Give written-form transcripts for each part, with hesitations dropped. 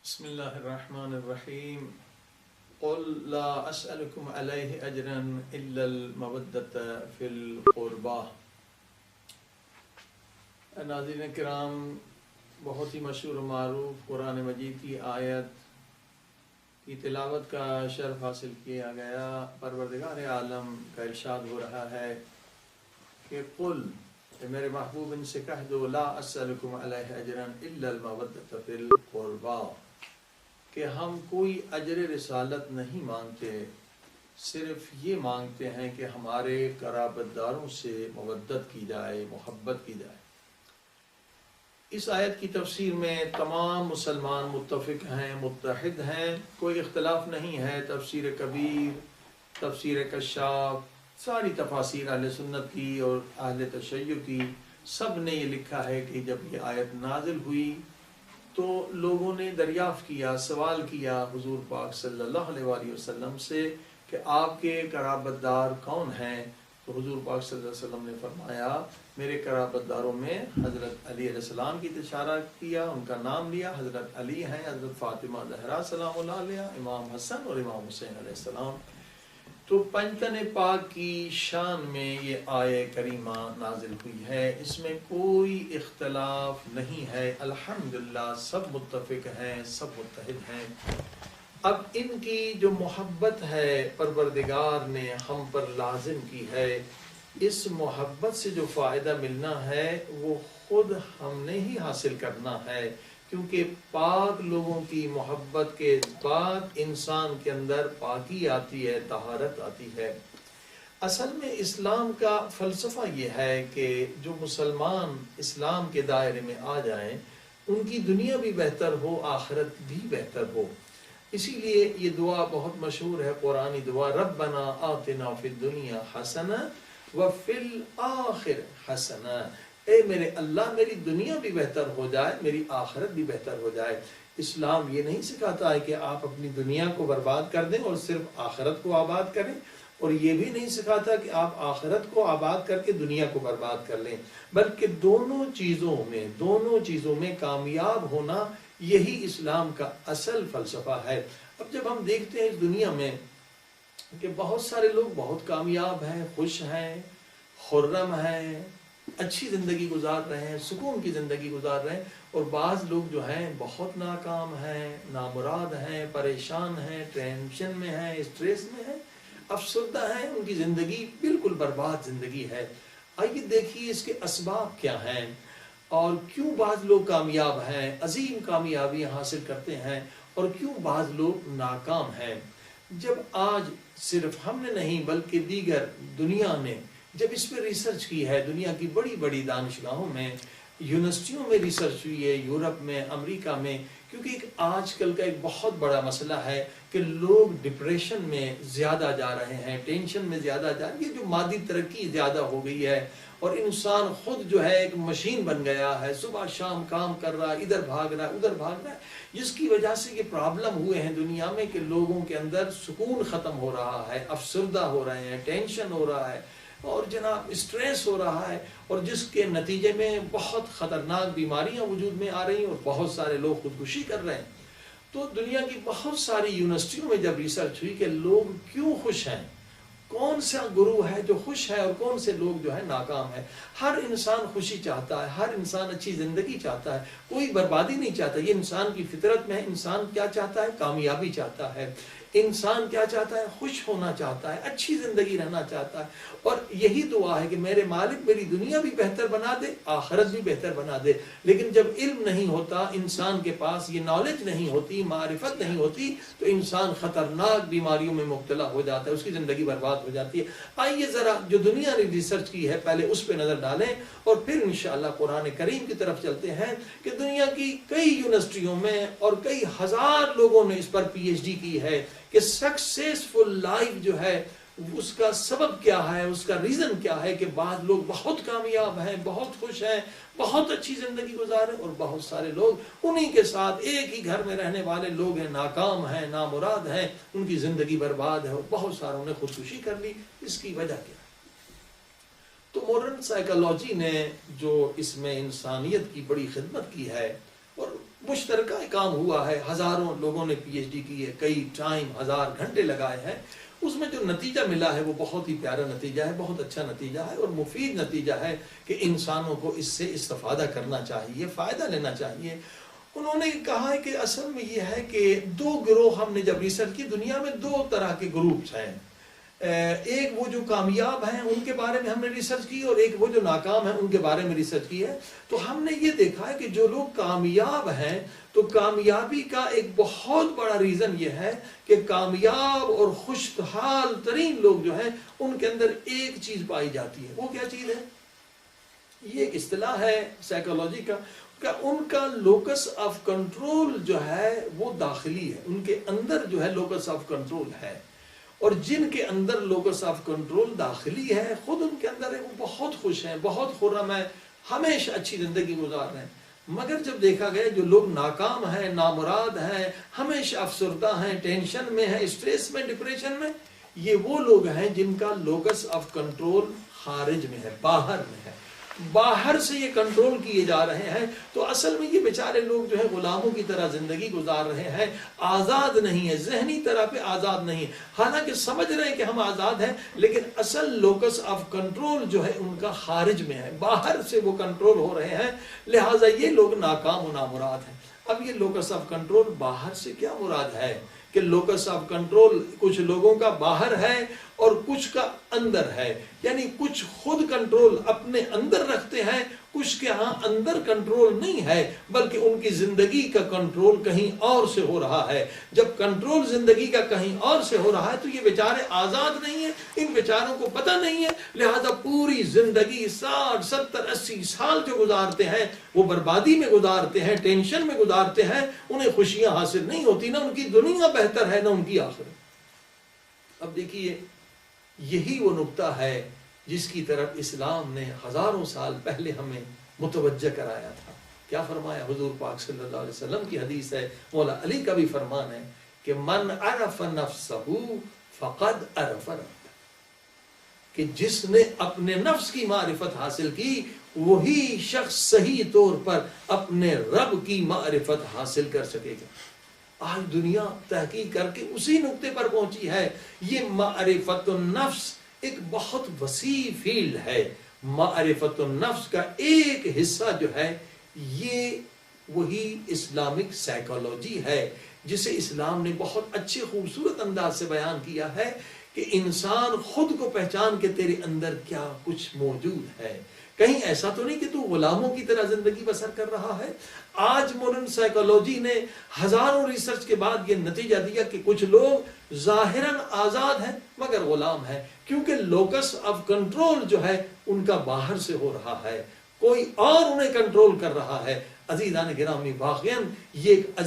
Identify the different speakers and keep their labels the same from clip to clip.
Speaker 1: بسم الله الرحمن الرحيم قل لا أسألكم عليه أجرا إلا المودة في القربى۔ ناظرین کرام، بہت ہی مشہور و معروف قرآن مجید کی آیت کی تلاوت کا شرف حاصل کیا گیا۔ پروردگار عالم کا ارشاد ہو رہا ہے کہ قل، میرے محبوب ان سے کہہ دو، لا اسألکم علیہ اجرا الا المودۃ فی القربى، کہ ہم کوئی اجر رسالت نہیں مانگتے، صرف یہ مانگتے ہیں کہ ہمارے قرابت داروں سے مودت کی جائے، محبت کی جائے۔ اس آیت کی تفسیر میں تمام مسلمان متفق ہیں، متحد ہیں، کوئی اختلاف نہیں ہے۔ تفسیر کبیر، تفسیر کشاف، ساری تفاسیر اہل سنت کی اور اہل تشیع کی، سب نے یہ لکھا ہے کہ جب یہ آیت نازل ہوئی تو لوگوں نے دریافت کیا، سوال کیا حضور پاک صلی اللہ علیہ وآلہ وسلم سے کہ آپ کے قرابت دار کون ہیں؟ تو حضور پاک صلی اللہ علیہ وسلم نے فرمایا میرے قرابت داروں میں حضرت علی علیہ السلام کی اشارہ کیا، ان کا نام لیا۔ حضرت علی ہیں، حضرت فاطمہ زہرا سلام اللہ علیہ، امام حسن اور امام حسین علیہ السلام۔ تو پنجتن پاک کی شان میں یہ آیہ کریمہ نازل ہوئی ہے، اس میں کوئی اختلاف نہیں ہے۔ الحمدللہ سب متفق ہیں، سب متحد ہیں۔ اب ان کی جو محبت ہے پروردگار نے ہم پر لازم کی ہے، اس محبت سے جو فائدہ ملنا ہے وہ خود ہم نے ہی حاصل کرنا ہے، کیونکہ پاک لوگوں کی محبت کے بعد انسان کے اندر پاکی آتی ہے، طہارت آتی ہے۔ اصل میں اسلام کا فلسفہ یہ ہے کہ جو مسلمان اسلام کے دائرے میں آ جائیں ان کی دنیا بھی بہتر ہو، آخرت بھی بہتر ہو۔ اسی لیے یہ دعا بہت مشہور ہے، قرآنی دعا، ربنا آتنا فی الدنیا حسنہ وفی الآخر حسنہ، اے میرے اللہ میری دنیا بھی بہتر ہو جائے، میری آخرت بھی بہتر ہو جائے۔ اسلام یہ نہیں سکھاتا ہے کہ آپ اپنی دنیا کو برباد کر دیں اور صرف آخرت کو آباد کریں، اور یہ بھی نہیں سکھاتا کہ آپ آخرت کو آباد کر کے دنیا کو برباد کر لیں، بلکہ دونوں چیزوں میں کامیاب ہونا یہی اسلام کا اصل فلسفہ ہے۔ اب جب ہم دیکھتے ہیں اس دنیا میں کہ بہت سارے لوگ بہت کامیاب ہیں، خوش ہیں، خرم ہیں، اچھی زندگی گزار رہے ہیں، سکون کی زندگی گزار رہے ہیں، اور بعض لوگ جو ہیں بہت ناکام ہیں، نامراد ہیں، پریشان ہیں، ٹینشن میں ہیں، اسٹریس میں ہیں، افسردہ ہیں، ان کی زندگی بالکل برباد زندگی ہے۔ آئیے دیکھیے اس کے اسباب کیا ہیں اور کیوں بعض لوگ کامیاب ہیں، عظیم کامیابیاں حاصل کرتے ہیں، اور کیوں بعض لوگ ناکام ہیں۔ جب آج صرف ہم نے نہیں بلکہ دیگر دنیا نے جب اس پہ ریسرچ کی ہے، دنیا کی بڑی بڑی دانشگاہوں میں، یونیورسٹیوں میں ریسرچ ہوئی ہے، یورپ میں، امریکہ میں، کیونکہ آج کل کا ایک بہت بڑا مسئلہ ہے کہ لوگ ڈپریشن میں زیادہ جا رہے ہیں، ٹینشن میں زیادہ جا رہے ہیں۔ یہ جو مادی ترقی زیادہ ہو گئی ہے اور انسان خود جو ہے ایک مشین بن گیا ہے، صبح شام کام کر رہا ہے، ادھر بھاگ رہا ہے ادھر بھاگ رہا ہے، جس کی وجہ سے یہ پرابلم ہوئے ہیں دنیا میں کہ لوگوں کے اندر سکون ختم ہو رہا ہے، افسردہ ہو رہے ہیں، ٹینشن ہو رہا ہے، اور جناب اسٹریس ہو رہا ہے، اور جس کے نتیجے میں بہت خطرناک بیماریاں وجود میں آ رہی ہیں اور بہت سارے لوگ خودکشی کر رہے ہیں۔ تو دنیا کی بہت ساری یونیورسٹیوں میں جب ریسرچ ہوئی کہ لوگ کیوں خوش ہیں، کون سا گروہ ہے جو خوش ہے اور کون سے لوگ جو ہے ناکام ہے۔ ہر انسان خوشی چاہتا ہے، ہر انسان اچھی زندگی چاہتا ہے، کوئی بربادی نہیں چاہتا، یہ انسان کی فطرت میں ہے۔ انسان کیا چاہتا ہے؟ کامیابی چاہتا ہے۔ انسان کیا چاہتا ہے؟ خوش ہونا چاہتا ہے، اچھی زندگی رہنا چاہتا ہے، اور یہی دعا ہے کہ میرے مالک میری دنیا بھی بہتر بنا دے، آخرت بھی بہتر بنا دے۔ لیکن جب علم نہیں ہوتا، انسان کے پاس یہ نالج نہیں ہوتی، معرفت نہیں ہوتی، تو انسان خطرناک بیماریوں میں مبتلا ہو جاتا ہے، اس کی زندگی برباد ہو جاتی ہے۔ آئیے ذرا جو دنیا نے ریسرچ کی ہے پہلے اس پہ نظر ڈالیں، اور پھر انشاءاللہ قرآن کریم کی طرف چلتے ہیں کہ دنیا کی کئی یونیورسٹیوں میں اور کئی ہزار لوگوں نے اس پر پی ایچ ڈی کی ہے کہ سکسیسفل لائف جو ہے اس کا سبب کیا ہے، اس کا ریزن کیا ہے کہ بعض لوگ بہت کامیاب ہیں، بہت خوش ہیں، بہت اچھی زندگی گزار رہے ہیں، اور بہت سارے لوگ انہی کے ساتھ ایک ہی گھر میں رہنے والے لوگ ہیں، ناکام ہیں، نامراد ہیں، ان کی زندگی برباد ہے، اور بہت ساروں نے خودکشی کر لی۔ اس کی وجہ کیا ہے؟ تو ماڈرن سائیکالوجی نے جو اس میں انسانیت کی بڑی خدمت کی ہے، اور مشترکہ کام ہوا ہے، ہزاروں لوگوں نے پی ایچ ڈی کی ہے، کئی ٹائم 1000 گھنٹے لگائے ہیں، اس میں جو نتیجہ ملا ہے وہ بہت ہی پیارا نتیجہ ہے، بہت اچھا نتیجہ ہے اور مفید نتیجہ ہے کہ انسانوں کو اس سے استفادہ کرنا چاہیے، فائدہ لینا چاہیے۔ انہوں نے کہا ہے کہ اصل میں یہ ہے کہ 2 گروہ ہم نے جب ریسرچ کی، دنیا میں 2 طرح کے گروپس ہیں، ایک وہ جو کامیاب ہیں ان کے بارے میں ہم نے ریسرچ کی، اور ایک وہ جو ناکام ہیں ان کے بارے میں ریسرچ کی ہے۔ تو ہم نے یہ دیکھا ہے کہ جو لوگ کامیاب ہیں تو کامیابی کا ایک بہت بڑا ریزن یہ ہے کہ کامیاب اور خوشحال ترین لوگ جو ہیں ان کے اندر ایک چیز پائی جاتی ہے۔ وہ کیا چیز ہے؟ یہ ایک اصطلاح ہے سائیکالوجی کا، کہ ان کا لوکس آف کنٹرول جو ہے وہ داخلی ہے، ان کے اندر جو ہے لوکس آف کنٹرول ہے، اور جن کے اندر لوکس آف کنٹرول داخلی ہے خود ان کے اندر ہے، وہ بہت خوش ہیں، بہت خرم ہیں، ہمیشہ اچھی زندگی گزار رہے ہیں۔ مگر جب دیکھا گیا جو لوگ ناکام ہیں، نامراد ہیں، ہمیشہ افسردہ ہیں، ٹینشن میں ہیں، اسٹریس میں، ڈپریشن میں، یہ وہ لوگ ہیں جن کا لوکس آف کنٹرول خارج میں ہے، باہر میں ہے، باہر سے یہ کنٹرول کیے جا رہے ہیں۔ تو اصل میں یہ بیچارے لوگ جو ہے غلاموں کی طرح زندگی گزار رہے ہیں، آزاد نہیں ہے، ذہنی طرح پہ آزاد نہیں ہے، حالانکہ سمجھ رہے ہیں کہ ہم آزاد ہیں، لیکن اصل لوکس آف کنٹرول جو ہے ان کا خارج میں ہے، باہر سے وہ کنٹرول ہو رہے ہیں، لہٰذا یہ لوگ ناکام و نامراد ہیں۔ اب یہ لوکس آف کنٹرول باہر سے کیا مراد ہے کہ لوکس آف کنٹرول کچھ لوگوں کا باہر ہے اور کچھ کا اندر ہے، یعنی کچھ خود کنٹرول اپنے اندر رکھتے ہیں، کچھ کے ہاں اندر کنٹرول نہیں ہے بلکہ ان کی زندگی کا کنٹرول کہیں اور سے ہو رہا ہے۔ جب کنٹرول زندگی کا کہیں اور سے ہو رہا ہے تو یہ بیچارے آزاد نہیں ہیں، ان بیچاروں کو پتہ نہیں ہے، لہذا پوری زندگی 60 70 80 سال جو گزارتے ہیں وہ بربادی میں گزارتے ہیں، ٹینشن میں گزارتے ہیں، انہیں خوشیاں حاصل نہیں ہوتی، نہ ان کی دنیا بہتر ہے نہ ان کی آخرت۔ اب دیکھیے یہی وہ نقطہ ہے جس کی طرف اسلام نے ہزاروں سال پہلے ہمیں متوجہ کرایا تھا۔ کیا فرمایا حضور پاک صلی اللہ علیہ وسلم کی حدیث ہے، مولا علی کا بھی فرمان ہے کہ من عرف نفسہ فقد عرف ربہ، کہ جس نے اپنے نفس کی معرفت حاصل کی وہی شخص صحیح طور پر اپنے رب کی معرفت حاصل کر سکے گا۔ آج دنیا تحقیق کر کے اسی نقطے پر پہنچی ہے۔ یہ معرفت النفس ایک بہت وسیع فیلڈ ہے۔ معرفت النفس کا ایک حصہ جو ہے یہ وہی اسلامک سائیکالوجی ہے، جسے اسلام نے بہت اچھے خوبصورت انداز سے بیان کیا ہے کہ انسان خود کو پہچان کے تیرے اندر کیا کچھ موجود ہے۔ کہیں ایسا تو نہیں کہ تو غلاموں کی طرح زندگی بسر کر رہا ہے۔ آج ماڈرن سائیکالوجی نے ہزاروں ریسرچ کے بعد یہ نتیجہ دیا کہ کچھ لوگ ظاہراً آزاد ہیں مگر غلام ہیں، کیونکہ لوکس آف کنٹرول جو ہے ان کا باہر سے ہو رہا ہے، کوئی اور انہیں کنٹرول کر رہا ہے۔ عزیزان گرامی، واقعاً یہ ایک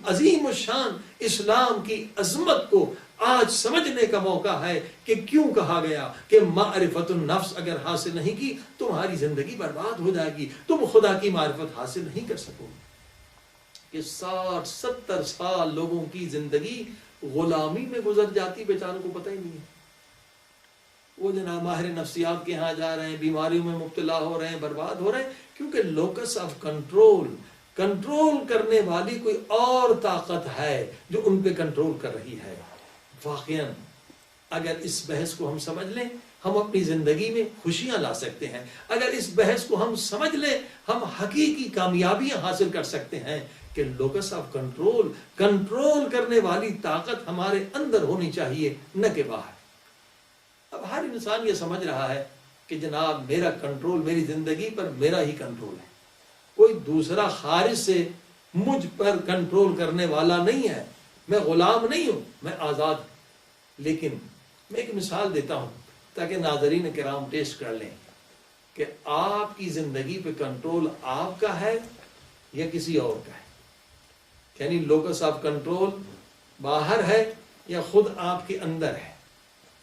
Speaker 1: عظیم الشان اسلام کی عظمت کو آج سمجھنے کا موقع ہے کہ کیوں کہا گیا کہ معرفت النفس اگر حاصل نہیں کی تمہاری زندگی برباد ہو جائے گی، تم خدا کی معرفت حاصل نہیں کر سکو گے۔ کہ 60 70 سال لوگوں کی زندگی غلامی میں گزر جاتی، بیچاروں کو پتہ ہی نہیں ہے۔ وہ جناب ماہر نفسیات کے ہاں جا رہے ہیں، بیماریوں میں مبتلا ہو رہے ہیں، برباد ہو رہے ہیں، کیونکہ لوکس آف کنٹرول کرنے والی کوئی اور طاقت ہے جو ان پہ کنٹرول کر رہی ہے۔ واقعاً اگر اس بحث کو ہم سمجھ لیں ہم اپنی زندگی میں خوشیاں لا سکتے ہیں، اگر اس بحث کو ہم سمجھ لیں ہم حقیقی کامیابیاں حاصل کر سکتے ہیں کہ لوکس آف کنٹرول کرنے والی طاقت ہمارے اندر ہونی چاہیے نہ کہ باہر۔ اب ہر انسان یہ سمجھ رہا ہے کہ جناب میرا کنٹرول میری زندگی پر میرا ہی کنٹرول ہے، کوئی دوسرا خارج سے مجھ پر کنٹرول کرنے والا نہیں ہے، میں غلام نہیں ہوں، میں آزاد ہوں۔ لیکن میں ایک مثال دیتا ہوں تاکہ ناظرین کرام ٹیسٹ کر لیں کہ آپ کی زندگی پہ کنٹرول آپ کا ہے یا کسی اور کا ہے، یعنی لوکس آف کنٹرول باہر ہے یا خود آپ کے اندر ہے۔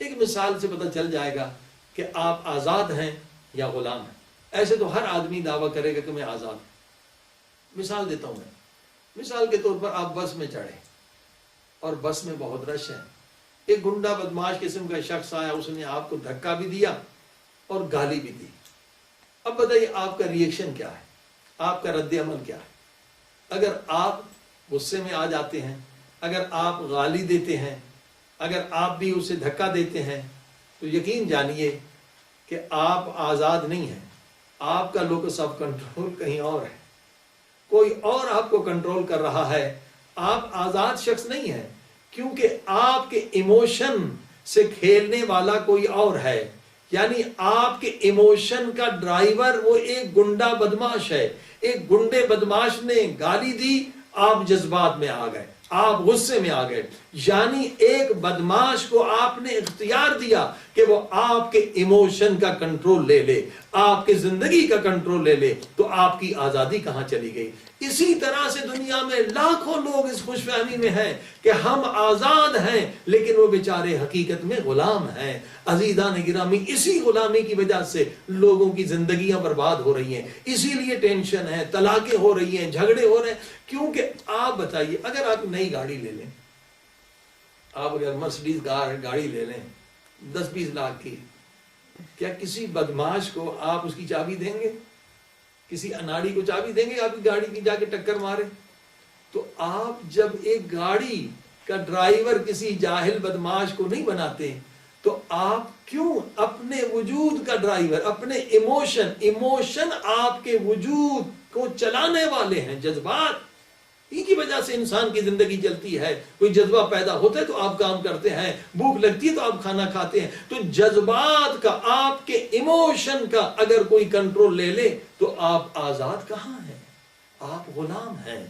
Speaker 1: ایک مثال سے پتہ چل جائے گا کہ آپ آزاد ہیں یا غلام ہیں۔ ایسے تو ہر آدمی دعویٰ کرے گا کہ میں آزاد ہوں۔ مثال دیتا ہوں میں، مثال کے طور پر آپ بس میں چڑھے اور بس میں بہت رش ہے، ایک گنڈا بدماش قسم کا شخص آیا، اس نے آپ کو دھکا بھی دیا اور گالی بھی دی۔ اب بتائیے آپ کا ریئیکشن کیا ہے، آپ کا رد عمل کیا ہے؟ اگر آپ غصے میں آ جاتے ہیں، اگر آپ گالی دیتے ہیں، اگر آپ بھی اسے دھکا دیتے ہیں، تو یقین جانیے کہ آپ آزاد نہیں ہیں، آپ کا لوکس آف کنٹرول کہیں اور ہے، کوئی اور آپ کو کنٹرول کر رہا ہے، آپ آزاد شخص نہیں ہیں، کیونکہ آپ کے ایموشن سے کھیلنے والا کوئی اور ہے۔ یعنی آپ کے ایموشن کا ڈرائیور وہ ایک گنڈا بدماش ہے، ایک گنڈے بدماش نے گالی دی، آپ جذبات میں آ گئے، آپ غصے میں آ گئے، یعنی ایک بدماش کو آپ نے اختیار دیا کہ وہ آپ کے ایموشن کا کنٹرول لے لے، آپ کے زندگی کا کنٹرول لے لے، تو آپ کی آزادی کہاں چلی گئی؟ اسی طرح سے دنیا میں لاکھوں لوگ اس خوش فہمی میں ہیں کہ ہم آزاد ہیں، لیکن وہ بیچارے حقیقت میں غلام ہیں۔ عزیزان گرامی، اسی غلامی کی وجہ سے لوگوں کی زندگیاں برباد ہو رہی ہیں، اسی لیے ٹینشن ہے، طلاقیں ہو رہی ہیں، جھگڑے ہو رہے ہیں۔ کیونکہ آپ بتائیے، اگر آپ نئی گاڑی لے لیں، آپ اگر مرسڈیز گاڑی لے لیں 10-20 لاکھ کی، کیا کسی بدماش کو آپ اس کی چابی دیں گے؟ کسی اناڑی کو چابی دیں گے آپ کی گاڑی کی جا کے ٹکر مارے؟ تو آپ جب ایک گاڑی کا ڈرائیور کسی جاہل بدماش کو نہیں بناتے، تو آپ کیوں اپنے وجود کا ڈرائیور، اپنے ایموشن آپ کے وجود کو چلانے والے ہیں، جذبات، ان کی وجہ سے انسان کی زندگی چلتی ہے۔ کوئی جذبہ پیدا ہوتا ہے تو آپ کام کرتے ہیں، بھوک لگتی ہے تو آپ کھانا کھاتے ہیں۔ تو جذبات کا، آپ کے ایموشن کا اگر کوئی کنٹرول لے لے تو آپ آزاد کہاں ہیں؟ آپ غلام ہیں۔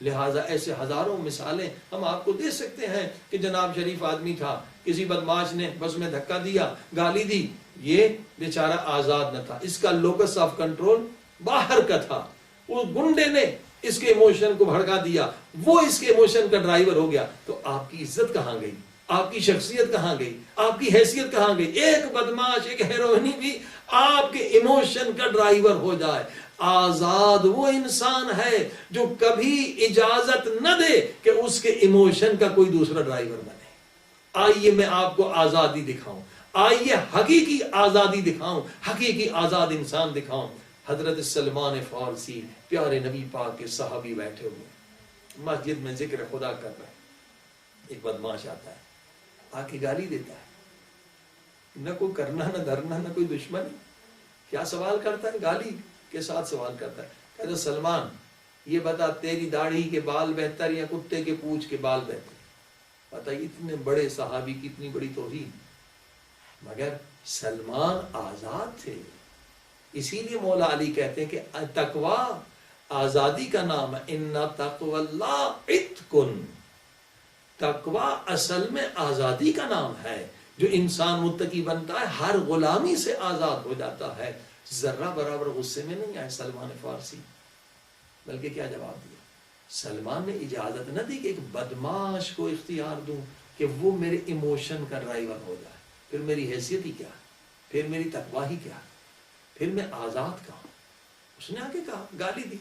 Speaker 1: لہٰذا ایسے ہزاروں مثالیں ہم آپ کو دے سکتے ہیں کہ جناب شریف آدمی تھا، کسی بدماش نے بس میں دھکا دیا، گالی دی، یہ بیچارہ آزاد نہ تھا، اس کا لوکس آف کنٹرول باہر کا تھا۔ اس گنڈے نے اس کے ایموشن کو بھڑکا دیا، وہ اس کے ایموشن کا ڈرائیور ہو گیا، تو آپ کی عزت کہاں گئی؟ آپ کی شخصیت کہاں گئی؟ آپ کی حیثیت کہاں گئی؟ ایک بدماش، ایک ہیروئنی بھی آپ کے ایموشن کا ڈرائیور ہو جائے۔ آزاد وہ انسان ہے جو کبھی اجازت نہ دے کہ اس کے ایموشن کا کوئی دوسرا ڈرائیور بنے۔ آئیے میں آپ کو آزادی دکھاؤں، آئیے حقیقی آزادی دکھاؤں، حقیقی آزاد انسان دکھاؤں۔ حضرت سلمان فارسی پیارے نبی پاک کے صحابی بیٹھے ہوئے، مسجد میں ذکر خدا کر رہے ہیں، ایک بدماش آتا ہے، آ کے گالی دیتا ہے، نہ کوئی کرنا نہ دھرنا، نہ کوئی دشمن، کیا سوال کرتا ہے؟ گالی کے ساتھ سوال کرتا ہے، کہتا سلمان یہ بتا تیری داڑھی کے بال بہتر یا کتے کے پونچھ کے بال بہتر؟ پتہ اتنے بڑے صحابی کی اتنی بڑی توہین، مگر سلمان آزاد تھے۔ اسی لیے مولا علی کہتے ہیں کہ تقوی آزادی کا نام ہے، ان تقوی اللہ عتق، تقوی اصل میں آزادی کا نام ہے۔ جو انسان متقی بنتا ہے ہر غلامی سے آزاد ہو جاتا ہے۔ ذرہ برابر غصے میں نہیں آئے سلمان فارسی، بلکہ کیا جواب دیا؟ سلمان نے اجازت نہ دی کہ ایک بدماش کو اختیار دوں کہ وہ میرے ایموشن کا ڈرائیور ہو جائے، پھر میری حیثیت ہی کیا، پھر میری تقوی ہی کیا، پھر میں آزاد کہاں؟ اس نے آگے کہا، گالی دی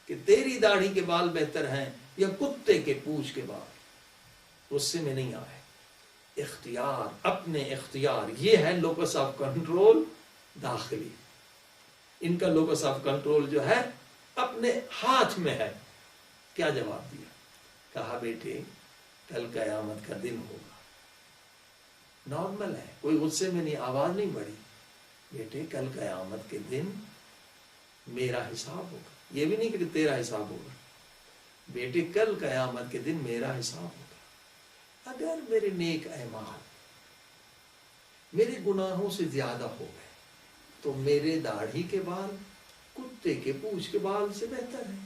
Speaker 1: کہ تیری داڑھی کے بال بہتر ہیں یا کتے کے پونچھ کے بال؟ غصے میں نہیں آئے، اختیار، اپنے اختیار، یہ ہے لوکس آف کنٹرول داخلی۔ ان کا لوکس آف کنٹرول جو ہے اپنے ہاتھ میں ہے۔ کیا جواب دیا؟ کہا بیٹے کل قیامت کا دن ہوگا، نارمل ہے، کوئی غصے میں نہیں، آواز نہیں بڑھی، بیٹے کل قیامت کے دن میرا حساب ہوگا، یہ بھی نہیں کہ تیرا حساب ہوگا، بیٹے کل قیامت کے دن میرا حساب ہوگا۔ اگر میرے نیک اعمال میرے گناہوں سے زیادہ ہو گئے تو میرے داڑھی کے بال کتے کے پونچھ کے بال سے بہتر ہے،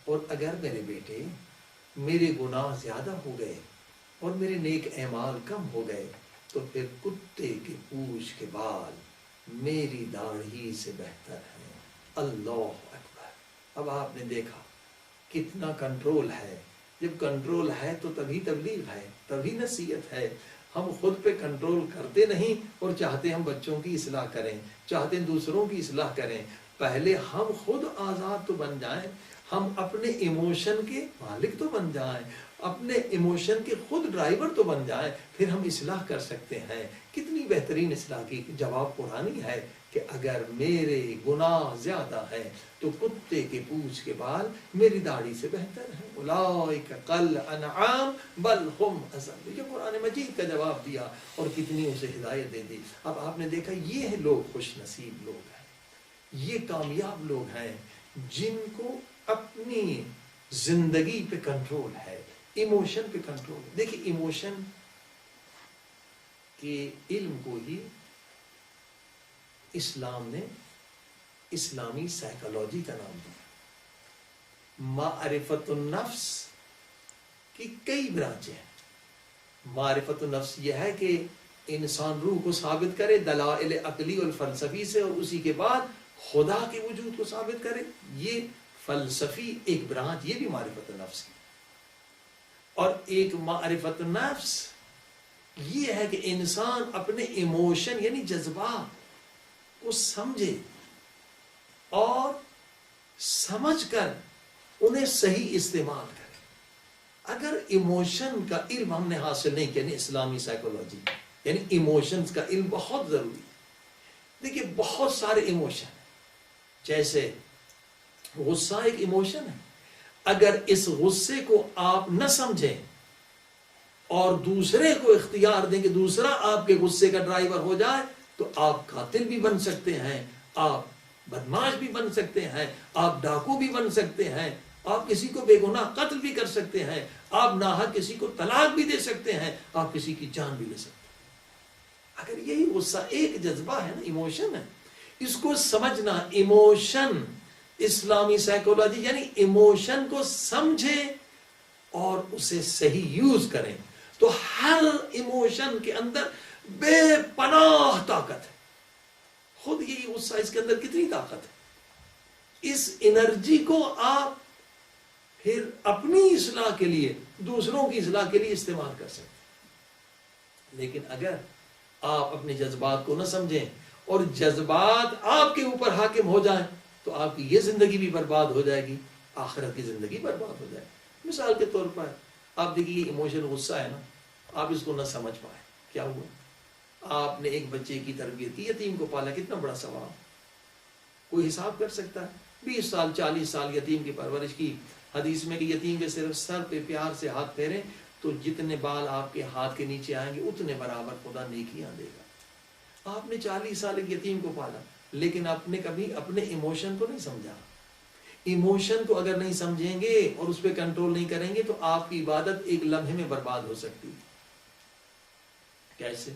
Speaker 1: اور اگر میرے بیٹے میرے گناہ زیادہ ہو گئے اور میرے نیک اعمال کم ہو گئے تو پھر کتے کے پونچھ کے بال میری داڑھی سے بہتر ہے۔ اللہ اکبر۔ اب آپ نے دیکھا کتنا کنٹرول ہے۔ جب کنٹرول ہے تو تبھی تبلیغ ہے، تبھی نصیحت ہے۔ ہم خود پہ کنٹرول کرتے نہیں اور چاہتے ہم بچوں کی اصلاح کریں، چاہتے ہیں دوسروں کی اصلاح کریں۔ پہلے ہم خود آزاد تو بن جائیں، ہم اپنے ایموشن کے مالک تو بن جائیں، اپنے ایموشن کے خود ڈرائیور تو بن جائیں، پھر ہم اصلاح کر سکتے ہیں۔ کتنی بہترین اصلاح کی جواب قرآنی ہے کہ اگر میرے گناہ زیادہ ہیں تو کتے کے پونچھ کے بال میری داڑھی سے بہتر ہیں. اولئک کل انعام بل ہم اضل. یہ قرآن مجید کا جواب دیا اور کتنی اسے ہدایت دے دی. اب آپ نے دیکھا یہ لوگ خوش نصیب لوگ ہیں, یہ کامیاب لوگ ہیں جن کو اپنی زندگی پہ کنٹرول ہے, ایموشن پہ کنٹرول. دیکھیں ایموشن کے علم کو ہی اسلام نے اسلامی سائیکالوجی کا نام دیا. معرفت النفس کی کئی برانچیں ہیں. معرفت النفس یہ ہے کہ انسان روح کو ثابت کرے دلائل عقلی اور فلسفی سے, اور اسی کے بعد خدا کے وجود کو ثابت کرے. یہ فلسفی ایک برانچ, یہ بھی معرفت النفس کی. اور ایک معرفت النفس یہ ہے کہ انسان اپنے ایموشن یعنی جذبات کو سمجھے اور سمجھ کر انہیں صحیح استعمال کرے. اگر ایموشن کا علم ہم نے حاصل نہیں کیا, یعنی اسلامی سائیکولوجی یعنی ایموشنز کا علم بہت ضروری ہے. دیکھیے بہت سارے ایموشن ہیں, جیسے غصہ ایک ایموشن ہے. اگر اس غصے کو آپ نہ سمجھیں اور دوسرے کو اختیار دیں کہ دوسرا آپ کے غصے کا ڈرائیور ہو جائے تو آپ قاتل بھی بن سکتے ہیں, آپ بدماش بھی بن سکتے ہیں, آپ ڈاکو بھی بن سکتے ہیں, آپ کسی کو بے گناہ قتل بھی کر سکتے ہیں, آپ ناحق کسی کو طلاق بھی دے سکتے ہیں, آپ کسی کی جان بھی لے سکتے ہیں. اگر یہی غصہ ایک جذبہ ہے نا, ایموشن ہے, اس کو سمجھنا. ایموشن اسلامی سائیکولوجی یعنی ایموشن کو سمجھیں اور اسے صحیح یوز کریں تو ہر ایموشن کے اندر بے پناہ طاقت ہے. خود یہی غصہ, اس کے اندر کتنی طاقت ہے. اس انرجی کو آپ پھر اپنی اصلاح کے لیے, دوسروں کی اصلاح کے لیے استعمال کر سکتے ہیں. لیکن اگر آپ اپنے جذبات کو نہ سمجھیں اور جذبات آپ کے اوپر حاکم ہو جائیں تو آپ کی یہ زندگی بھی برباد ہو جائے گی, آخرت کی زندگی برباد ہو جائے گی. مثال کے طور پر آپ دیکھیے یہ ایموشن غصہ ہے نا, آپ اس کو نہ سمجھ پائے, کیا ہوا؟ آپ نے ایک بچے کی تربیت کی, یتیم کو پالا, کتنا بڑا ثواب. کوئی حساب کر سکتا ہے؟ 20 سال 40 سال یتیم کی پرورش کی. حدیث میں کہ یتیم کے صرف سر پہ پیار سے ہاتھ پھیریں تو جتنے بال آپ کے ہاتھ کے نیچے آئیں گے اتنے برابر خدا نیکیاں دے گا. آپ نے 40 سال ایک یتیم کو پالا, لیکن آپ نے کبھی اپنے ایموشن کو نہیں سمجھا. ایموشن کو اگر نہیں سمجھیں گے اور اس پہ کنٹرول نہیں کریں گے تو آپ کی عبادت ایک لمحے میں برباد ہو سکتی ہے. کیسے؟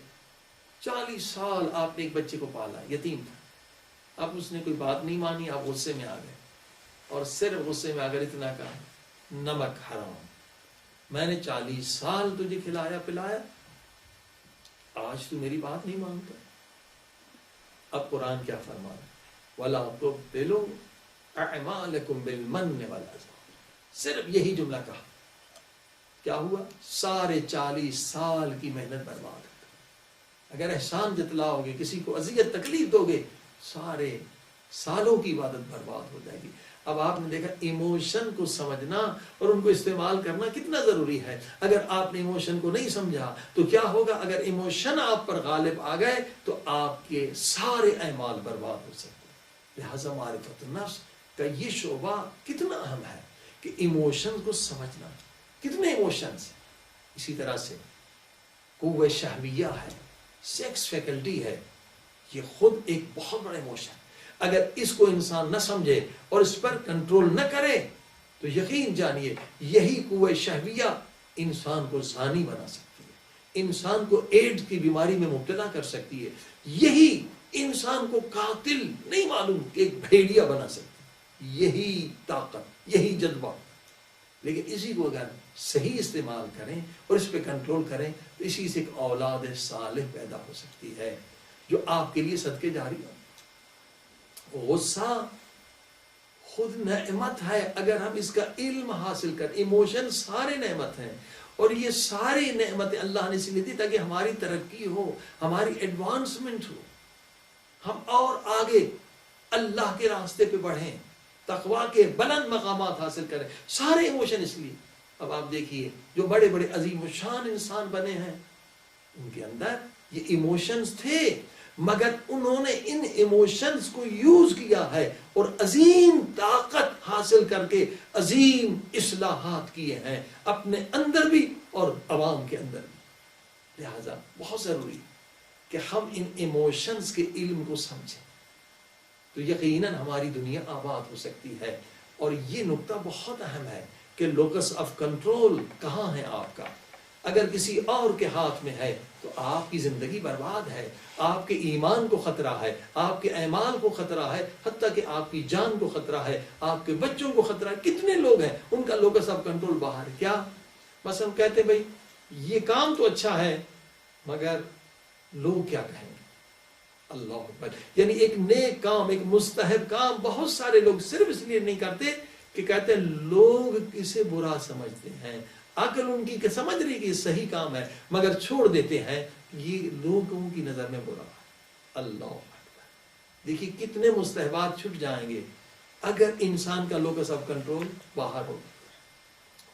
Speaker 1: 40 سال آپ نے ایک بچے کو پالا, یتیم تھا, اب اس نے کوئی بات نہیں مانی, آپ غصے میں آ گئے اور صرف غصے میں اگر اتنا کہا نمک حرام, میں نے 40 سال تجھے کھلایا پلایا, آج تو میری بات نہیں مانتا. اب قرآن کیا فرما رہا ہے؟ وَلَا تُبْطِلُوا أَعْمَالَكُمْ بِالْمَنِّ وَالْعَذَابِ. صرف یہی جملہ کہا, کیا ہوا؟ سارے 40 سال کی محنت برباد ہے. اگر احسان جتلاؤ گے, کسی کو اذیت تکلیف دو گے, سارے سالوں کی عبادت برباد ہو جائے گی. اب آپ نے دیکھا ایموشن کو سمجھنا اور ان کو استعمال کرنا کتنا ضروری ہے. اگر آپ نے ایموشن کو نہیں سمجھا تو کیا ہوگا؟ اگر ایموشن آپ پر غالب آ گئے تو آپ کے سارے اعمال برباد ہو سکتے ہیں. لہذا معرفت النفس کا یہ شعبہ کتنا اہم ہے کہ ایموشن کو سمجھنا. کتنے ایموشنز. اسی طرح سے قوہ شہویہ ہے, سیکس فیکلٹی ہے, یہ خود ایک بہت بڑا ایموشن. اگر اس کو انسان نہ سمجھے اور اس پر کنٹرول نہ کرے تو یقین جانیے یہی قوہ شہویہ انسان کو زانی بنا سکتی ہے, انسان کو ایڈز کی بیماری میں مبتلا کر سکتی ہے, یہی انسان کو قاتل نہیں معلوم کہ ایک بھیڑیا بنا سکتی ہے. یہی طاقت, یہی جذبہ. لیکن اسی کو اگر صحیح استعمال کریں اور اس پہ کنٹرول کریں تو اسی سے ایک اولاد صالح پیدا ہو سکتی ہے جو آپ کے لیے صدقے جاری ہو. غصہ خود نعمت ہے اگر ہم اس کا علم حاصل کریں. ایموشن سارے نعمت ہیں اور یہ ساری نعمتیں اللہ نے اس لیے دی تاکہ ہماری ترقی ہو, ہماری ایڈوانسمنٹ ہو, ہم اور آگے اللہ کے راستے پہ بڑھیں, تقوی کے بلند مقامات حاصل کریں. سارے ایموشن اس لیے. اب آپ دیکھیے جو بڑے بڑے عظیم الشان انسان بنے ہیں ان کے اندر یہ ایموشنز تھے, مگر انہوں نے ان ایموشنز کو یوز کیا ہے اور عظیم طاقت حاصل کر کے عظیم اصلاحات کیے ہیں اپنے اندر بھی اور عوام کے اندر بھی. لہذا بہت ضروری کہ ہم ان ایموشنز کے علم کو سمجھیں تو یقیناً ہماری دنیا آباد ہو سکتی ہے. اور یہ نقطہ بہت اہم ہے کہ لوکس آف کنٹرول کہاں ہے آپ کا. اگر کسی اور کے ہاتھ میں ہے تو آپ کی زندگی برباد ہے، آپ کے ایمان کو خطرہ ہے، آپ کے اعمال کو خطرہ ہے، حتیٰ کہ آپ کی جان کو خطرہ ہے، آپ کے بچوں کو خطرہ ہے. کتنے لوگ ہیں ان کا لوکس آف کنٹرول باہر. کیا بس ہم کہتے بھائی یہ کام تو اچھا ہے مگر لوگ کیا کہیں گے. اللہ اکبر. یعنی ایک نیک کام، ایک مستحب کام بہت سارے لوگ صرف اس لیے نہیں کرتے کہ کہتے ہیں لوگ اسے برا سمجھتے ہیں. عقل ان کی کہ سمجھ رہی کہ یہ صحیح کام ہے مگر چھوڑ دیتے ہیں یہ لوگوں کی نظر میں برا ہے. اللہ اکبر. دیکھیے کتنے مستحبات چھٹ جائیں گے اگر انسان کا لوکس آف کنٹرول باہر ہو.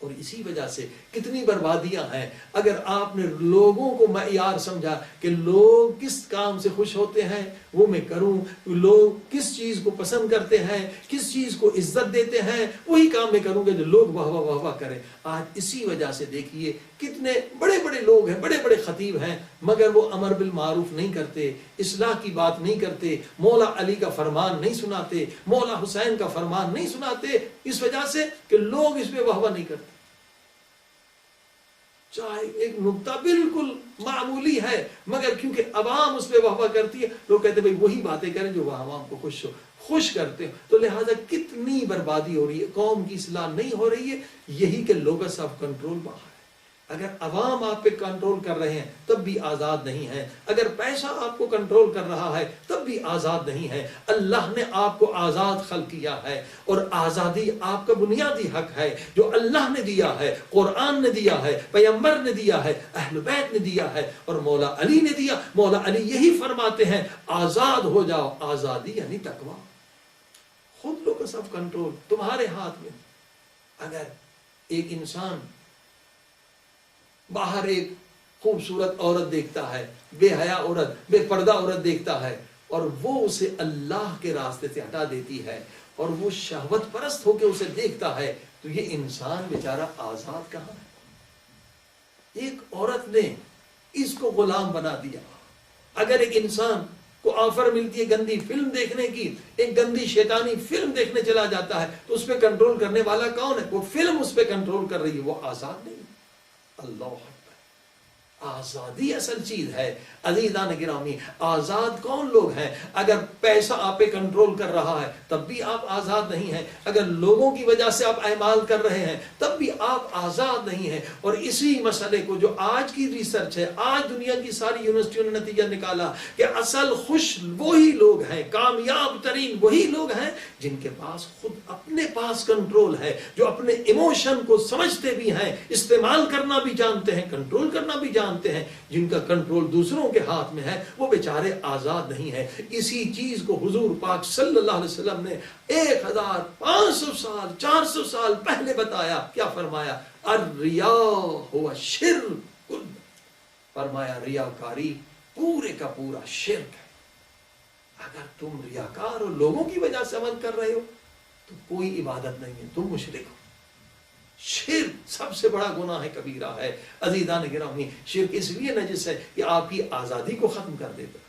Speaker 1: اور اسی وجہ سے کتنی بربادیاں ہیں. اگر آپ نے لوگوں کو معیار سمجھا کہ لوگ کس کام سے خوش ہوتے ہیں وہ میں کروں، لوگ کس چیز کو پسند کرتے ہیں، کس چیز کو عزت دیتے ہیں، وہی کام میں کروں گا جو لوگ واہ واہ واہ واہ کریں. آج اسی وجہ سے دیکھیے کتنے بڑے بڑے لوگ ہیں، بڑے بڑے خطیب ہیں مگر وہ امر بالمعروف نہیں کرتے، اصلاح کی بات نہیں کرتے، مولا علی کا فرمان نہیں سناتے، مولا حسین کا فرمان نہیں سناتے. اس وجہ سے کہ لوگ اس پہ واہ واہ نہیں کرتے. چاہے ایک نقطہ بالکل معمولی ہے مگر کیونکہ عوام اس پہ واہ واہ کرتی ہے لوگ کہتے ہیں بھائی وہی باتیں کریں جو وہ عوام کو خوش کرتے ہیں. تو لہٰذا کتنی بربادی ہو رہی ہے، قوم کی اصلاح نہیں ہو رہی ہے. یہی کہ لوکس آف کنٹرول باہر ہے. اگر عوام آپ پہ کنٹرول کر رہے ہیں تب بھی آزاد نہیں ہے. اگر پیسہ آپ کو کنٹرول کر رہا ہے تب بھی آزاد نہیں ہے. اللہ نے آپ کو آزاد خلق کیا ہے اور آزادی آپ کا بنیادی حق ہے جو اللہ نے دیا ہے، قرآن نے دیا ہے، پیغمبر نے دیا ہے، اہل بیت نے دیا ہے اور مولا علی نے دیا. مولا علی یہی فرماتے ہیں آزاد ہو جاؤ. آزادی یعنی تقویٰ. خود لوکس آف کنٹرول تمہارے ہاتھ میں. اگر ایک انسان باہر ایک خوبصورت عورت دیکھتا ہے، بے حیا عورت، بے پردہ عورت دیکھتا ہے اور وہ اسے اللہ کے راستے سے ہٹا دیتی ہے اور وہ شہوت پرست ہو کے اسے دیکھتا ہے تو یہ انسان بیچارہ آزاد کہاں ہے؟ ایک عورت نے اس کو غلام بنا دیا. اگر ایک انسان کو آفر ملتی ہے گندی فلم دیکھنے کی، ایک گندی شیطانی فلم دیکھنے چلا جاتا ہے تو اس پہ کنٹرول کرنے والا کون ہے؟ وہ فلم اس پہ کنٹرول کر رہی ہے، وہ آزاد نہیں. اللہ اکبر. آزادی اصل چیز ہے. عزیزان گرامی آزاد کون لوگ ہیں؟ اگر پیسہ آپ پہ کنٹرول کر رہا ہے تب بھی آپ آزاد نہیں ہیں. اگر لوگوں کی وجہ سے آپ اعمال کر رہے ہیں تب بھی آپ آزاد نہیں ہیں. اور اسی مسئلے کو جو آج کی ریسرچ ہے، آج دنیا کی ساری یونیورسٹیوں نے نتیجہ نکالا کہ اصل خوش وہی لوگ ہیں، کامیاب ترین وہی لوگ ہیں جن کے پاس خود اپنے پاس کنٹرول ہے، جو اپنے ایموشن کو سمجھتے بھی ہیں، استعمال کرنا بھی جانتے ہیں، کنٹرول کرنا بھی جانتے ہیں. جن کا کنٹرول دوسروں کے ہاتھ میں ہے وہ بیچارے آزاد نہیں ہیں. اسی چیز کو حضور پاک صلی اللہ علیہ وسلم نے 1500 سال 400 سال پہلے بتایا. کیا فرمایا؟ الریاء ہوا شرک. فرمایا ریاکاری پورے کا پورا شرک ہے. اگر تم ریاکار ہو، لوگوں کی وجہ سے عمل کر رہے ہو تو کوئی عبادت نہیں ہے، تم مشرک ہو. شرک سب سے بڑا گناہ کبیرہ ہے. عزیزان گرامی شرک اس لیے نجس ہے کہ آپ کی آزادی کو ختم کر دیتا.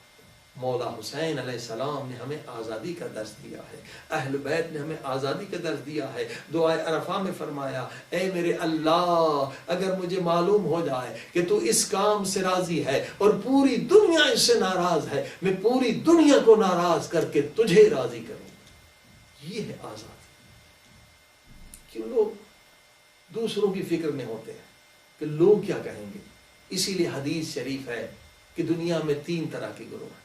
Speaker 1: مولا حسین علیہ السلام نے ہمیں آزادی کا درس دیا ہے، اہل بیت نے ہمیں آزادی کا درس دیا ہے. دعائے عرفہ میں فرمایا اے میرے اللہ اگر مجھے معلوم ہو جائے کہ تو اس کام سے راضی ہے اور پوری دنیا اس سے ناراض ہے، میں پوری دنیا کو ناراض کر کے تجھے راضی کروں. یہ ہے آزادی. کیوں لوگ دوسروں کی فکر میں ہوتے ہیں کہ لوگ کیا کہیں گے. اسی لیے حدیث شریف ہے کہ دنیا میں 3 طرح کے گروہ ہیں.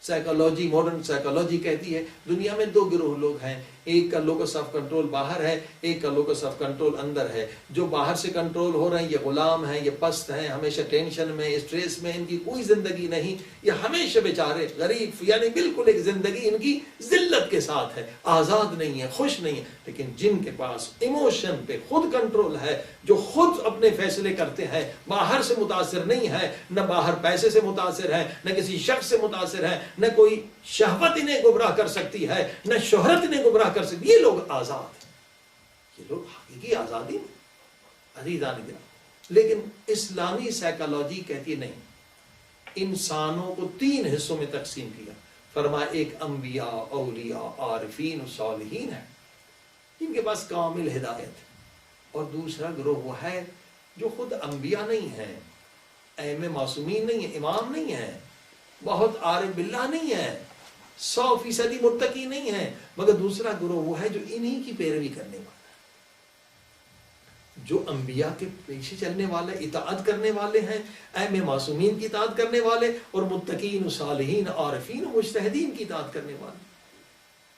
Speaker 1: سائیکالوجی، ماڈرن سائیکالوجی کہتی ہے دنیا میں 2 گروہ لوگ ہیں. ایک کا لوکس آف کنٹرول باہر ہے، ایک کا لوکس آف کنٹرول اندر ہے. جو باہر سے کنٹرول ہو رہے ہیں یہ غلام ہیں، یہ پست ہیں، ہمیشہ ٹینشن میں، اسٹریس میں، ان کی کوئی زندگی نہیں. یہ ہمیشہ بیچارے غریب، یعنی بالکل ایک زندگی ان کی ذلت کے ساتھ ہے، آزاد نہیں ہے، خوش نہیں ہے. لیکن جن کے پاس ایموشن پہ خود کنٹرول ہے، جو خود اپنے فیصلے کرتے ہیں، باہر سے متاثر نہیں ہے، نہ باہر پیسے سے متاثر ہے، نہ کسی شخص سے متاثر ہے، نہ کوئی شہوت انہیں گمراہ کر سکتی ہے، نہ شہرت انہیں گمراہ کر سکتی. یہ لوگ آزاد ہیں، یہ لوگ حقیقی آزادی میں عزیزان گرامی. لیکن اسلامی سائیکالوجی کہتی ہے نہیں، انسانوں کو 3 حصوں میں تقسیم کیا. فرمایا ایک انبیاء، اولیاء، عارفین و صالحین ہے جن کے پاس کامل ہدایت ہے، اور دوسرا گروہ وہ ہے جو خود انبیاء نہیں ہیں، ائمہ معصومین نہیں ہیں، امام نہیں ہیں، بہت عارف باللہ نہیں ہیں، 100% متقی نہیں ہیں، مگر دوسرا گروہ وہ ہے جو انہی کی پیروی کرنے والا ہے، جو انبیاء کے پیچھے چلنے والے، اطاعت کرنے والے ہیں، ائمہ معصومین کی اطاعت کرنے والے، اور متقین و صالحین، عارفین و مجتہدین کی اطاعت کرنے والے.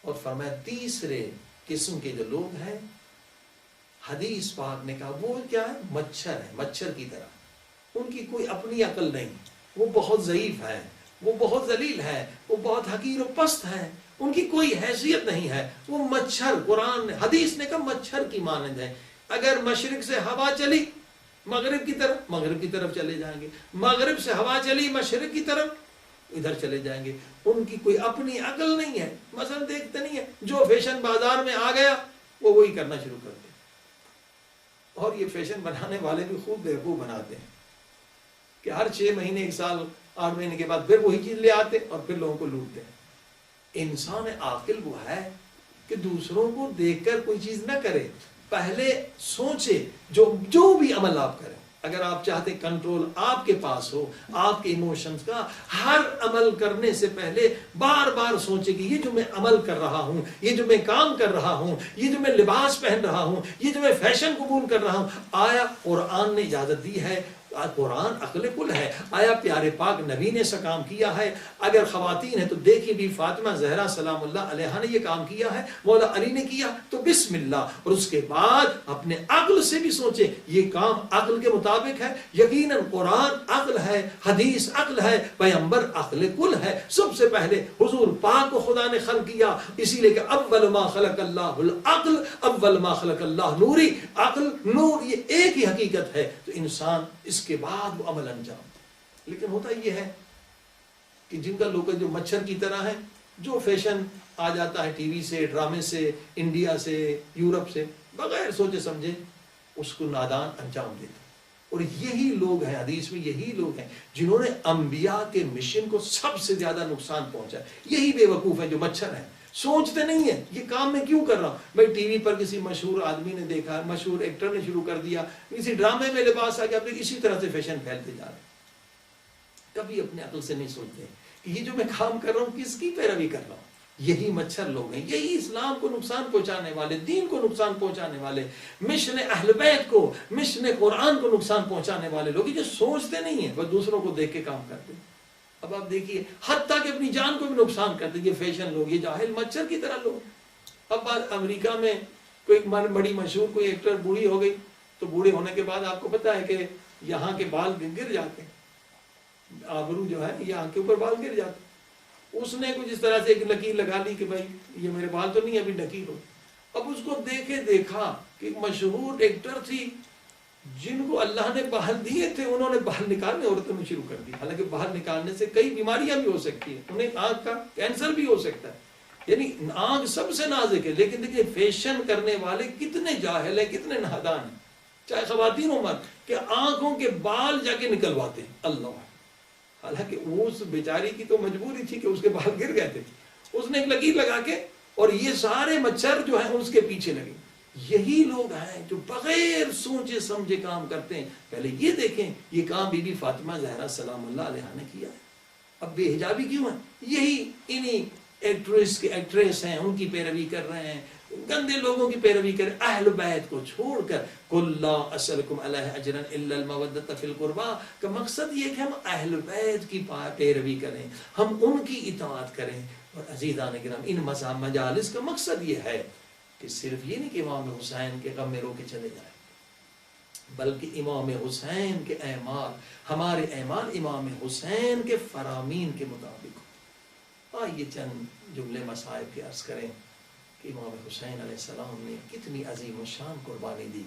Speaker 1: اور فرمایا تیسرے قسم کے جو لوگ ہیں، حدیث پاک نے کہا وہ کیا ہے؟ مچھر ہے، مچھر کی طرح. ان کی کوئی اپنی عقل نہیں، وہ بہت ضعیف ہے، وہ بہت ذلیل ہے، وہ بہت حقیر و پست ہے، ان کی کوئی حیثیت نہیں ہے. وہ مچھر، قرآن نے، حدیث نے کہا مچھر کی مانند ہے. اگر مشرق سے ہوا چلی مغرب کی طرف چلے جائیں گے، مغرب سے ہوا چلی مشرق کی طرف ادھر چلے جائیں گے. ان کی کوئی اپنی عقل نہیں ہے. مثلا دیکھتے نہیں ہے، جو فیشن بازار میں آ گیا وہ وہی کرنا شروع کر دے. اور یہ فیشن بنانے والے بھی خوب بیوقوف بناتے ہیں کہ ہر 6 مہینے 1 سال 8 مہینے کے بعد پھر وہی چیز لے آتے اور پھر لوگوں کو لوٹتے ہیں. انسان عاقل وہ ہے کہ دوسروں کو دیکھ کر کوئی چیز نہ کرے، پہلے سوچے. جو بھی عمل آپ کریں، اگر آپ چاہتے کنٹرول آپ کے پاس ہو آپ کے ایموشنز کا، ہر عمل کرنے سے پہلے بار بار سوچے کہ یہ جو میں عمل کر رہا ہوں، یہ جو میں کام کر رہا ہوں، یہ جو میں لباس پہن رہا ہوں، یہ جو میں فیشن قبول کر رہا ہوں، آیا قرآن نے اجازت دی ہے؟ قرآن عقل کل ہے. آیا پیارے پاک نبی نے ایسا کام کیا ہے؟ اگر خواتین ہیں تو دیکھیں بھی فاطمہ زہرا سلام اللہ علیہا نے یہ کام کیا ہے، مولا علی نے کیا، تو بسم اللہ. اور اس کے بعد اپنے عقل سے بھی سوچیں یہ کام عقل کے مطابق ہے. یقیناً قرآن عقل ہے، حدیث عقل ہے، پیغمبر عقل کل ہے. سب سے پہلے حضور پاک کو خدا نے خلق کیا، اسی لیے کہ اول ما خلق اللہ العقل، اول ما خلق اللہ نوری. عقل نور یہ ایک ہی حقیقت ہے. تو انسان اس کے بعد وہ عمل انجام دے. لیکن ہوتا یہ ہے کہ جن کا لوگ جو مچھر کی طرح ہے، جو فیشن آ جاتا ہے ٹی وی سے، ڈرامے سے، انڈیا سے، یورپ سے، بغیر سوچے سمجھے اس کو نادان انجام دیتے. اور یہی لوگ ہیں، حدیث میں یہی لوگ ہیں جنہوں نے انبیاء کے مشن کو سب سے زیادہ نقصان پہنچا. یہی بے وقوف ہیں جو مچھر ہیں، سوچتے نہیں ہیں یہ کام میں کیوں کر رہا ہوں. بھائی ٹی وی پر کسی مشہور آدمی نے دیکھا، مشہور ایکٹر نے شروع کر دیا، کسی ڈرامے میں لباس آ گیا، اپنے اسی طرح سے فیشن پھیلتے جا رہے ہیں. کبھی اپنے عقل سے نہیں سوچتے کہ یہ جو میں کام کر رہا ہوں کس کی پیروی کر رہا ہوں. یہی مچھر لوگ ہیں، یہی اسلام کو نقصان پہنچانے والے، دین کو نقصان پہنچانے والے، مشن اہل بیت کو، مشن قرآن کو نقصان پہنچانے والے لوگ جو سوچتے نہیں ہیں، وہ دوسروں کو دیکھ کے کام کرتے ہیں. اب آپ دیکھیے حتیٰ کہ اپنی جان کو بھی نقصان کرتے ہیں یہ فیشن لوگ، یہ جاہل مچھر کی طرح لوگ. اب امریکہ میں کوئی بڑی مشہور کوئی ایکٹر بوڑھی ہو گئی، تو بوڑھے ہونے کے بعد آپ کو پتا ہے کہ یہاں کے بال گر جاتے ہیں، آبرو جو ہے یہاں کے اوپر بال گر جاتے ہیں. اس نے کچھ اس طرح سے ایک لکیر لگا لی کہ بھائی یہ میرے بال تو نہیں ابھی نکیر ہو. اب اس کو دیکھا کہ ایک مشہور ایکٹر تھی جن کو اللہ نے بال دیے تھے، انہوں نے بال نکالنے عورتوں میں شروع کر دی. حالانکہ بال نکالنے سے کئی بیماریاں بھی ہو سکتی ہیں، انہیں آنکھ کا کینسر بھی ہو سکتا ہے. یعنی آنکھ سب سے نازک ہے، لیکن دیکھیے فیشن کرنے والے کتنے جاہل ہیں، کتنے نادان ہیں، چاہے خواتین ہو مرد، کہ آنکھوں کے بال جا کے نکلواتے ہیں. اللہ، حالانکہ اس بیچاری کی تو مجبوری تھی کہ اس کے بال گر گئے تھے، اس نے ایک لکیر لگا کے، اور یہ سارے مچھر جو ہیں اس کے پیچھے لگے. یہی لوگ ہیں جو بغیر سوچے سمجھے کام کرتے ہیں. پہلے یہ دیکھیں یہ کام بی بی فاطمہ زہرا سلام اللہ علیہا نے کیا ہے. اب بے حجابی کیوں ہے؟ یہی انہی ایکٹریس ہیں، ان کی پیروی کر رہے ہیں، گندے لوگوں کی پیروی کریں. اہل بیت کو چھوڑ کر قل لا اسألکم علیہ اجرا الا المودۃ فی القربى کا مقصد یہ کہ ہم اہل بیت کی پیروی کریں، ہم ان کی اطاعت کریں. اور عزیزان کرام ان مجالس کا مقصد یہ ہے کہ صرف یہ نہیں کہ امام حسین کے غم میں رو کے چلے جائیں، بلکہ امام حسین کے اعمال، ہمارے اعمال امام حسین کے فرامین کے مطابق ہو۔ آئیے چند جملے مصائب کے عرض کریں کہ امام حسین علیہ السلام نے کتنی عظیم و شان قربانی دی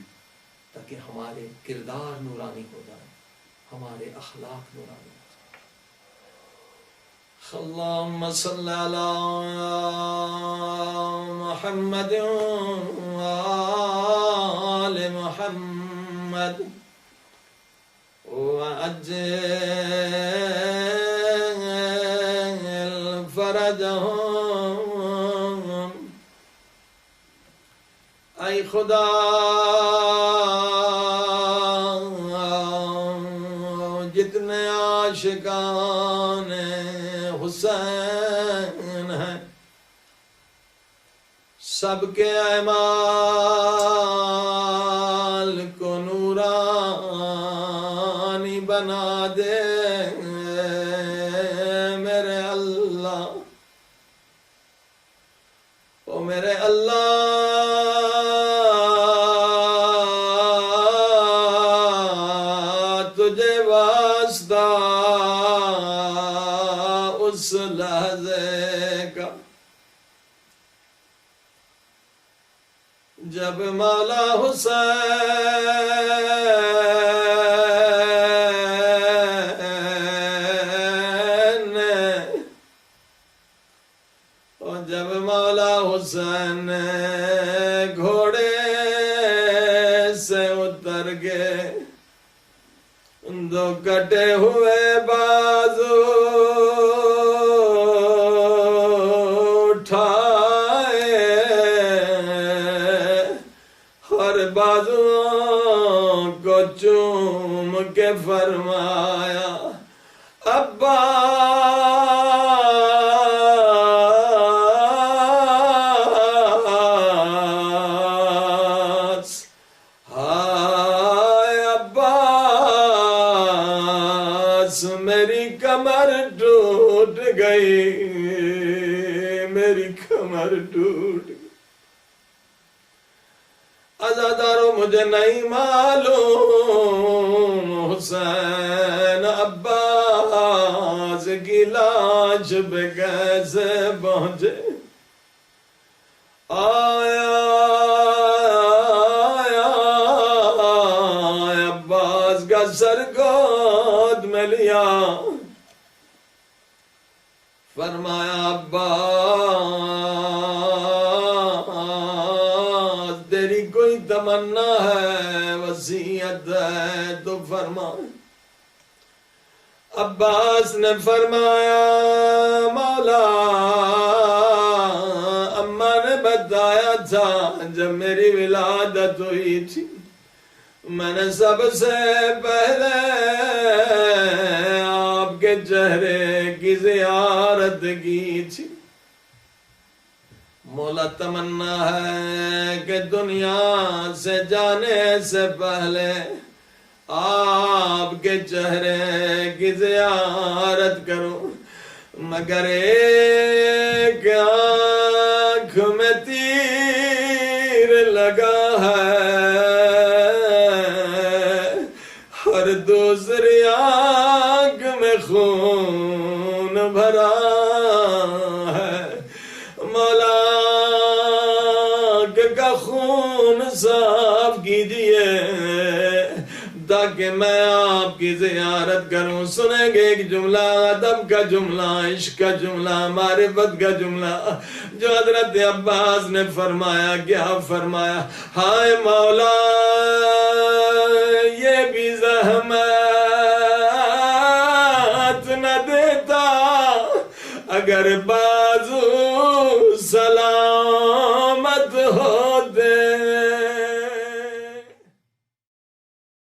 Speaker 1: تاکہ ہمارے کردار نورانی ہو جائیں، ہمارے اخلاق نورانی ہو جائیں۔ اللہم صلی علی محمد وآل محمد وعجل فرجهم۔ اے خدا جتنے عاشقان حسین ہیں سب کے اعمال کو نورانی بنا دے میرے اللہ، او میرے اللہ، تجھے واسطہ اس لحظے کا جب مولا حسین اور جب مولا حسین گھوڑے سے اتر گئے، دو کٹے ہوئے بازو اٹھائے اور بازوؤں کو چوم کے فرمایا عباس، ہائے عباس میری کمر ٹوٹ گئی، میری کمر ٹوٹ گئی۔ عزادارو مجھے نہیں معلوم حسین عباس کی لاش پہ کیسے پہنچے، آیا عباس کا سر گود میں لیا، فرمایا عباس تیری کوئی تمنا ہے، وصیت ہے تو فرما۔ عباس نے فرمایا مولا اماں نے بتایا تھا جب میری ولادت ہوئی تھی میں نے سب سے پہلے آپ کے چہرے کی زیارت کی تھی، مولا تمنا ہے کہ دنیا سے جانے سے پہلے آپ کے چہرے کی زیارت کروں، مگر ایک آنکھ میں تیر لگا ہے اور دوسری آنکھ میں خون بھرا ہے، مولا کا خون صاف کیجئے تاکہ میں آپ کی زیارت کروں۔ سنیں گے ایک جملہ، ادب کا جملہ، عشق کا جملہ، معرفت کا جملہ جو حضرت عباس نے فرمایا۔ کیا فرمایا؟ ہائے مولا یہ بھی زحمت نہ دیتا اگر